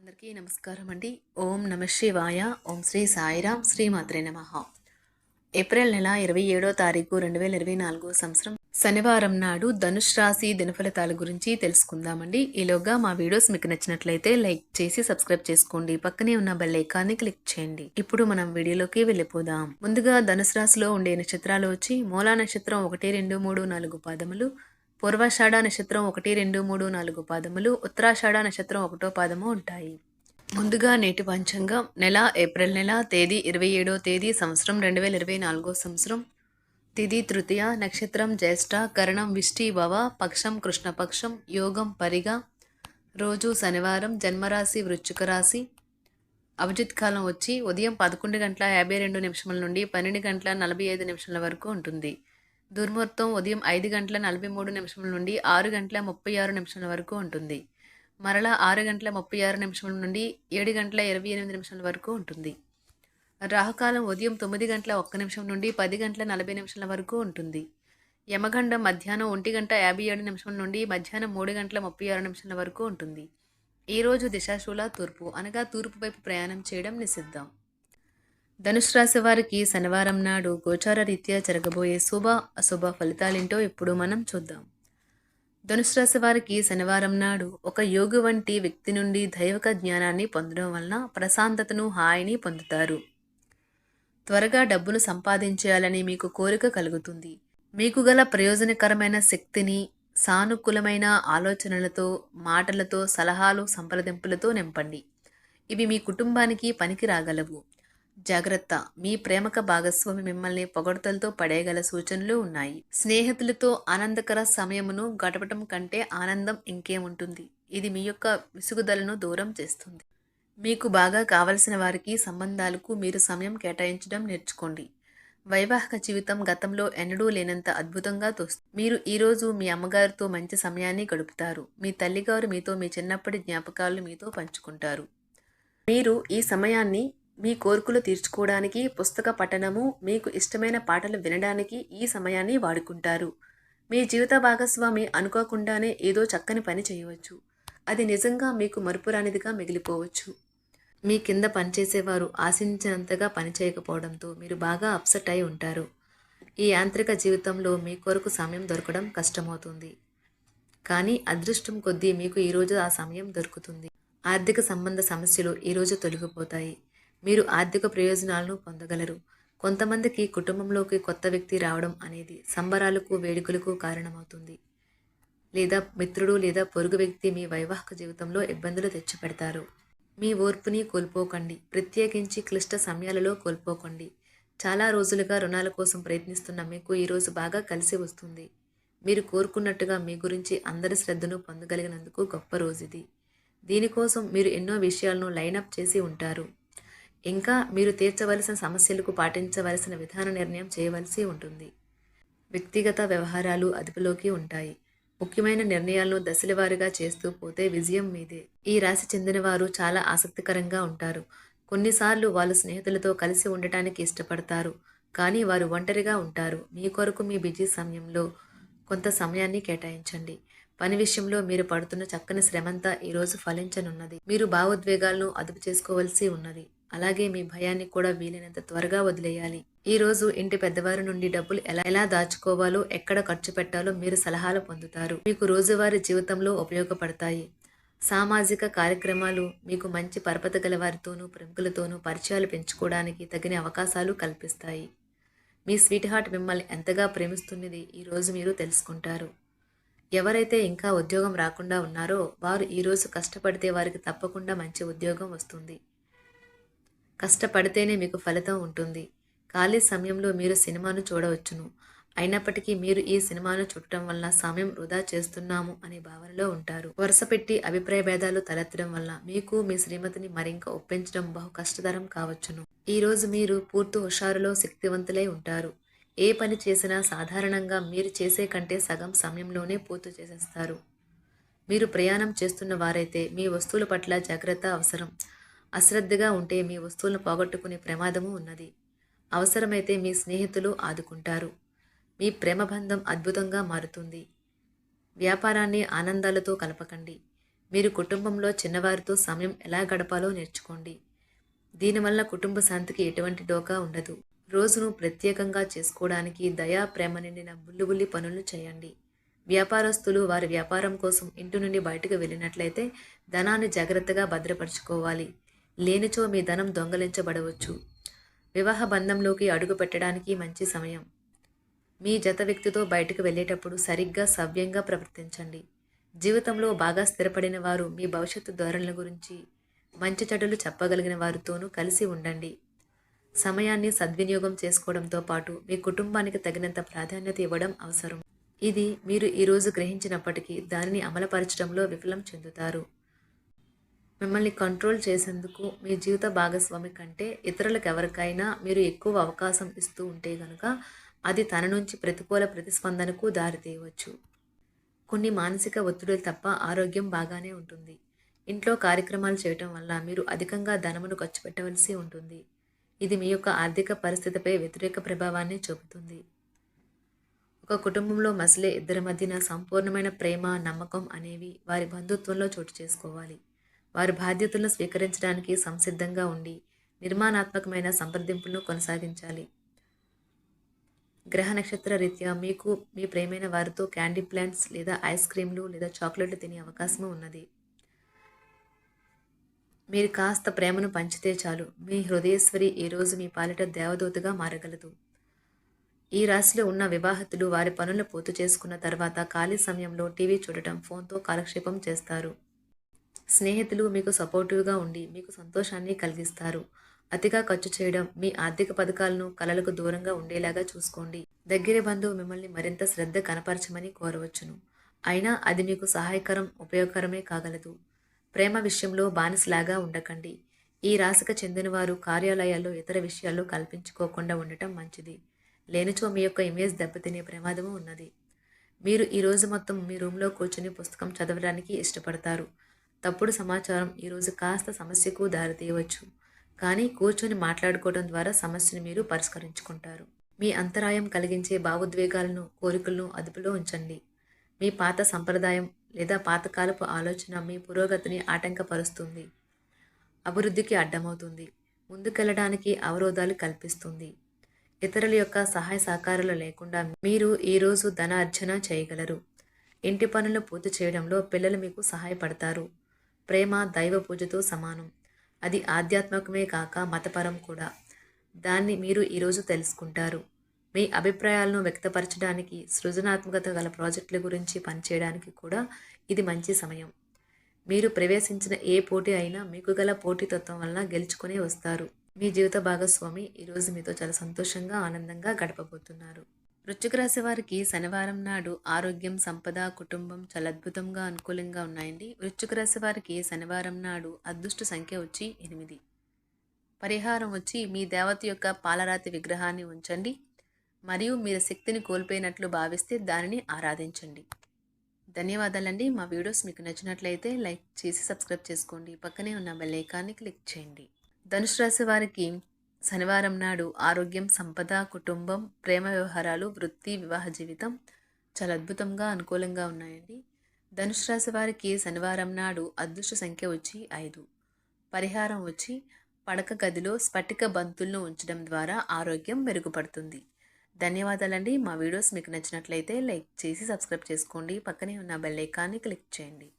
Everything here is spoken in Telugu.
అందరికీ నమస్కారం అండి. ఓం నమ శివాయ. ఓం శ్రీ సాయిరాం. శ్రీమాత్రే నమః. ఏప్రిల్ నెల 27వ తారీఖు 2024 సంవత్సరం శనివారం నాడు ధనుష్ రాశి దినఫలితాల గురించి తెలుసుకుందామండి. ఈలోగా మా వీడియోస్ మీకు నచ్చినట్లయితే లైక్ చేసి సబ్స్క్రైబ్ చేసుకోండి. పక్కనే ఉన్న బెల్ ఐకాన్ని క్లిక్ చేయండి. ఇప్పుడు మనం వీడియోలోకి వెళ్ళిపోదాం. ముందుగా ధనుసు రాశిలో ఉండే నక్షత్రాలు వచ్చి మూలా నక్షత్రం 1, 2, 3, 4 పాదములు, పూర్వాషాఢ నక్షత్రం 1, 2, 3, 4 పాదములు, ఉత్తరాషాఢ నక్షత్రం 1వ పాదము ఉంటాయి. ముందుగా నేటి పంచాంగం నెల ఏప్రిల్ నెల తేదీ 27వ తేదీ సంవత్సరం 2024 సంవత్సరం తిథి తృతీయ నక్షత్రం జ్యేష్ఠ కరణం విష్టి భవ పక్షం కృష్ణపక్షం యోగం పరిగ రోజు శనివారం జన్మరాశి వృశ్చిక రాశి అభిజిత్ కాలం వచ్చి ఉదయం 11:52 నుండి 12:45 వరకు ఉంటుంది. దుర్ముహూర్తం ఉదయం 5:43 నుండి 6:36 వరకు ఉంటుంది. మరలా 6:36 నుండి 7:28 వరకు ఉంటుంది. రాహుకాలం ఉదయం 9:01 నుండి 10:40 వరకు ఉంటుంది. యమగండం మధ్యాహ్నం 1:57 నుండి మధ్యాహ్నం 3:36 వరకు ఉంటుంది. ఈరోజు దిశాశూల తూర్పు అనగా తూర్పు వైపు ప్రయాణం చేయడం నిషిద్ధం. ధనుసు రాశి వారికి శనివారం నాడు గోచార రీత్యా జరగబోయే శుభ అశుభ ఫలితాలేంటో ఇప్పుడు మనం చూద్దాం. ధనుసు రాశి వారికి శనివారం నాడు ఒక యోగి వంటి వ్యక్తి నుండి దైవిక జ్ఞానాన్ని పొందడం వలన ప్రశాంతతను హాయిని పొందుతారు. త్వరగా డబ్బును సంపాదించాలని మీకు కోరిక కలుగుతుంది. మీకు గల ప్రయోజనకరమైన శక్తిని సానుకూలమైన ఆలోచనలతో మాటలతో సలహాలు సంప్రదింపులతో నింపండి. ఇవి మీ కుటుంబానికి పనికి రాగలవు. జాగ్రత్త, మీ ప్రేమక భాగస్వామి మిమ్మల్ని పొగడ్తలతో పడేయగల సూచనలు ఉన్నాయి. స్నేహితులతో ఆనందకర సమయమును గడపటం కంటే ఆనందం ఇంకేముంటుంది. ఇది మీ యొక్క విసుగుదలను దూరం చేస్తుంది. మీకు బాగా కావలసిన వారికి సంబంధాలకు మీరు సమయం కేటాయించడం నేర్చుకోండి. వైవాహిక జీవితం గతంలో ఎన్నడూ లేనంత అద్భుతంగా తోస్తుంది. మీరు ఈరోజు మీ అమ్మగారితో మంచి సమయాన్ని గడుపుతారు. మీ తల్లిగారు మీతో మీ చిన్నప్పటి జ్ఞాపకాలను మీతో పంచుకుంటారు. మీరు ఈ సమయాన్ని మీ కోరికలు తీర్చుకోవడానికి, పుస్తక పఠనము, మీకు ఇష్టమైన పాటలు వినడానికి ఈ సమయాన్ని వాడుకుంటారు. మీ జీవిత భాగస్వామి అనుకోకుండానే ఏదో చక్కని పని చేయవచ్చు. అది నిజంగా మీకు మరుపురానిదిగా మిగిలిపోవచ్చు. మీ కింద పనిచేసేవారు ఆశించినంతగా పనిచేయకపోవడంతో మీరు బాగా అప్సెట్ అయి ఉంటారు. ఈ యాంత్రిక జీవితంలో మీ కొరకు సమయం దొరకడం కష్టమవుతుంది. కానీ అదృష్టం కొద్దీ మీకు ఈరోజు ఆ సమయం దొరుకుతుంది. ఆర్థిక సంబంధ సమస్యలు ఈరోజు తొలగిపోతాయి. మీరు ఆర్థిక ప్రయోజనాలను పొందగలరు. కొంతమందికి కుటుంబంలోకి కొత్త వ్యక్తి రావడం అనేది సంబరాలకు వేడుకలకు కారణమవుతుంది. లేదా మిత్రుడు లేదా పొరుగు వ్యక్తి మీ వైవాహిక జీవితంలో ఇబ్బందులు తెచ్చిపెడతారు. మీ ఓర్పుని కోల్పోకండి. ప్రత్యేకించి క్లిష్ట సమయాలలో కోల్పోకండి. చాలా రోజులుగా రుణాల కోసం ప్రయత్నిస్తున్న మీకు ఈరోజు బాగా కలిసి వస్తుంది. మీరు కోరుకున్నట్టుగా మీ గురించి అందరి శ్రద్ధను పొందగలిగినందుకు గొప్ప రోజుది. దీనికోసం మీరు ఎన్నో విషయాలను లైనప్ చేసి ఉంటారు. ఇంకా మీరు తీర్చవలసిన సమస్యలకు పాటించవలసిన విధాన నిర్ణయం చేయవలసి ఉంటుంది. వ్యక్తిగత వ్యవహారాలు అదుపులోకి ఉంటాయి. ముఖ్యమైన నిర్ణయాలను దశలవారీగా చేస్తూ పోతే విజయం మీదే. ఈ రాశి చెందిన వారు చాలా ఆసక్తికరంగా ఉంటారు. కొన్నిసార్లు వాళ్ళు స్నేహితులతో కలిసి ఉండటానికి ఇష్టపడతారు. కానీ వారు ఒంటరిగా ఉంటారు. మీ కొరకు మీ బిజీ సమయంలో కొంత సమయాన్ని కేటాయించండి. పని విషయంలో మీరు పడుతున్న చక్కని శ్రమంతా ఈరోజు ఫలించనున్నది. మీరు భావోద్వేగాలను అదుపు చేసుకోవలసి ఉన్నది. అలాగే మీ భయాన్ని కూడా వీలైనంత త్వరగా వదిలేయాలి. ఈ రోజు ఇంటి పెద్దవారి నుండి డబ్బులు ఎలా దాచుకోవాలో, ఎక్కడ ఖర్చు పెట్టాలో మీరు సలహాలు పొందుతారు. మీకు రోజువారీ జీవితంలో ఉపయోగపడతాయి. సామాజిక కార్యక్రమాలు మీకు మంచి పరపతి గల వారితోనూ ప్రముఖులతోనూ పరిచయాలు పెంచుకోవడానికి తగిన అవకాశాలు కల్పిస్తాయి. మీ స్వీట్ హార్ట్ మిమ్మల్ని ఎంతగా ప్రేమిస్తున్నది ఈరోజు మీరు తెలుసుకుంటారు. ఎవరైతే ఇంకా ఉద్యోగం రాకుండా ఉన్నారో వారు ఈరోజు కష్టపడితే వారికి తప్పకుండా మంచి ఉద్యోగం వస్తుంది. కష్టపడితేనే మీకు ఫలితం ఉంటుంది. ఖాళీ సమయంలో మీరు సినిమాను చూడవచ్చును. అయినప్పటికీ మీరు ఈ సినిమాను చూడటం వల్ల సమయం వృధా చేస్తున్నాము అనే భావనలో ఉంటారు. వరుస పెట్టి అభిప్రాయ భేదాలు తలెత్తడం వల్ల మీకు మీ శ్రీమతిని మరింక ఒప్పించడం బహు కష్టతరం కావచ్చును. ఈరోజు మీరు పూర్తి హుషారులో శక్తివంతులై ఉంటారు. ఏ పని చేసినా సాధారణంగా మీరు చేసే కంటే సగం సమయంలోనే పూర్తి చేసేస్తారు. మీరు ప్రయాణం చేస్తున్న వారైతే మీ వస్తువుల పట్ల జాగ్రత్త అవసరం. అశ్రద్ధగా ఉంటే మీ వస్తువులను పోగొట్టుకునే ప్రమాదము ఉన్నది. అవసరమైతే మీ స్నేహితులు ఆదుకుంటారు. మీ ప్రేమబంధం అద్భుతంగా మారుతుంది. వ్యాపారాన్ని ఆనందాలతో కలపకండి. మీరు కుటుంబంలో చిన్నవారితో సమయం ఎలా గడపాలో నేర్చుకోండి. దీనివల్ల కుటుంబ శాంతికి ఎటువంటి డోకా ఉండదు. రోజును ప్రత్యేకంగా చేసుకోవడానికి దయా, ప్రేమ నిండిన బుల్లి పనులను చేయండి. వ్యాపారస్తులు వారి వ్యాపారం కోసం ఇంటి నుండి బయటకు వెళ్ళినట్లయితే ధనాన్ని జాగ్రత్తగా భద్రపరచుకోవాలి. లేనిచో మీ ధనం దొంగలించబడవచ్చు. వివాహ బంధంలోకి అడుగు పెట్టడానికి మంచి సమయం. మీ జత వ్యక్తితో బయటకు వెళ్ళేటప్పుడు సరిగ్గా సవ్యంగా ప్రవర్తించండి. జీవితంలో బాగా స్థిరపడిన వారు మీ భవిష్యత్తు ధోరణుల గురించి మంచి చెడులు చెప్పగలిగిన వారితోనూ కలిసి ఉండండి. సమయాన్ని సద్వినియోగం చేసుకోవడంతో పాటు మీ కుటుంబానికి తగినంత ప్రాధాన్యత ఇవ్వడం అవసరం. ఇది మీరు ఈరోజు గ్రహించినప్పటికీ దానిని అమలుపరచడంలో విఫలం చెందుతారు. మిమ్మల్ని కంట్రోల్ చేసేందుకు మీ జీవిత భాగస్వామి కంటే ఇతరులకు ఎవరికైనా మీరు ఎక్కువ అవకాశం ఇస్తూ ఉంటే గనుక అది తన నుంచి ప్రతికూల ప్రతిస్పందనకు దారితీయవచ్చు. కొన్ని మానసిక ఒత్తిడులు తప్ప ఆరోగ్యం బాగానే ఉంటుంది. ఇంట్లో కార్యక్రమాలు చేయటం వల్ల మీరు అధికంగా ధనమును ఖర్చు పెట్టవలసి ఉంటుంది. ఇది మీ యొక్క ఆర్థిక పరిస్థితిపై వ్యతిరేక ప్రభావాన్ని చూపుతుంది. ఒక కుటుంబంలో మసలే ఇద్దరి మధ్యన సంపూర్ణమైన ప్రేమ, నమ్మకం అనేవి వారి బంధుత్వంలో చోటు చేసుకోవాలి. వారి బాధ్యతలను స్వీకరించడానికి సంసిద్ధంగా ఉండి నిర్మాణాత్మకమైన సంప్రదింపులను కొనసాగించాలి. గ్రహ నక్షత్ర రీత్యా మీకు మీ ప్రేమైన వారితో క్యాండీ ప్లాంట్స్ లేదా ఐస్ క్రీంలు లేదా చాక్లెట్లు తినే అవకాశం ఉన్నది. మీరు కాస్త ప్రేమను పంచితే చాలు, మీ హృదయేశ్వరి ఈరోజు మీ పాలిట దేవదూతగా మారగలదు. ఈ రాశిలో ఉన్న వివాహితులు వారి పనులను పూర్తి చేసుకున్న తర్వాత ఖాళీ సమయంలో టీవీ చూడటం, ఫోన్తో కాలక్షేపం చేస్తారు. స్నేహితులు మీకు సపోర్టివ్గా ఉండి మీకు సంతోషాన్ని కలిగిస్తారు. అతిగా ఖర్చు చేయడం, మీ ఆర్థిక పథకాలను కలలకు దూరంగా ఉండేలాగా చూసుకోండి. దగ్గర బంధువు మిమ్మల్ని మరింత శ్రద్ధ కనపరచమని కోరవచ్చును. అయినా అది మీకు సహాయకరం, ఉపయోగకరమే కాగలదు. ప్రేమ విషయంలో బానిసలాగా ఉండకండి. ఈ రాశికి చెందినవారు కార్యాలయాల్లో ఇతర విషయాల్లో కల్పించుకోకుండా ఉండటం మంచిది. లేనిచో మీ యొక్క ఇమేజ్ దెబ్బతినే ప్రమాదము ఉన్నది. మీరు ఈరోజు మొత్తం మీ రూమ్లో కూర్చొని పుస్తకం చదవడానికి ఇష్టపడతారు. తప్పుడు సమాచారం ఈరోజు కాస్త సమస్యకు దారితీయవచ్చు. కానీ కూర్చొని మాట్లాడుకోవడం ద్వారా సమస్యను మీరు పరిష్కరించుకుంటారు. మీ అంతరాయం కలిగించే భావోద్వేగాలను, కోరికలను అదుపులో ఉంచండి. మీ పాత సంప్రదాయం లేదా పాతకాలపు ఆలోచన మీ పురోగతిని ఆటంకపరుస్తుంది, అభివృద్ధికి అడ్డమవుతుంది, ముందుకెళ్లడానికి అవరోధాలు కల్పిస్తుంది. ఇతరుల యొక్క సహాయ సహకారాలు లేకుండా మీరు ఈరోజు ధనార్జన చేయగలరు. ఇంటి పనులు పూర్తి చేయడంలో పిల్లలు మీకు సహాయపడతారు. ప్రేమ దైవ పూజతో సమానం. అది ఆధ్యాత్మికమే కాక మతపరం కూడా. దాన్ని మీరు ఈరోజు తెలుసుకుంటారు. మీ అభిప్రాయాలను వ్యక్తపరచడానికి, సృజనాత్మకత గల ప్రాజెక్టుల గురించి పనిచేయడానికి కూడా ఇది మంచి సమయం. మీరు ప్రవేశించిన ఏ పోటీ అయినా మీకు గల పోటీతత్వం వలన గెలుచుకునే వస్తారు. మీ జీవిత భాగస్వామి ఈరోజు మీతో చాలా సంతోషంగా, ఆనందంగా గడపబోతున్నారు. వృశ్చిక రాశి వారికి శనివారం నాడు ఆరోగ్యం, సంపద, కుటుంబం చాలా అద్భుతంగా, అనుకూలంగా ఉన్నాయండి. వృశ్చిక రాశి వారికి శనివారం నాడు అదృష్ట సంఖ్య వచ్చి 8. పరిహారం వచ్చి మీ దేవత యొక్క పాలరాతి విగ్రహాన్ని ఉంచండి మరియు మీరు శక్తిని కోల్పోయినట్లు భావిస్తే దానిని ఆరాధించండి. ధన్యవాదాలండి. మా వీడియోస్ మీకు నచ్చినట్లయితే లైక్ చేసి సబ్స్క్రైబ్ చేసుకోండి. పక్కనే ఉన్న బెల్ ఐకాన్ని క్లిక్ చేయండి. ధనుసు రాశి వారికి శనివారం నాడు ఆరోగ్యం, సంపద, కుటుంబం, ప్రేమ వ్యవహారాలు, వృత్తి, వివాహ జీవితం చాలా అద్భుతంగా, అనుకూలంగా ఉన్నాయండి. ధనుసు రాశి వారికి శనివారం నాడు అదృష్ట సంఖ్య వచ్చి 5. పరిహారం వచ్చి పడక గదిలో స్ఫటిక బంతులను ఉంచడం ద్వారా ఆరోగ్యం మెరుగుపడుతుంది. ధన్యవాదాలండి. మా వీడియోస్ మీకు నచ్చినట్లయితే లైక్ చేసి సబ్స్క్రైబ్ చేసుకోండి. పక్కనే ఉన్న బెల్ ఐకాన్ని క్లిక్ చేయండి.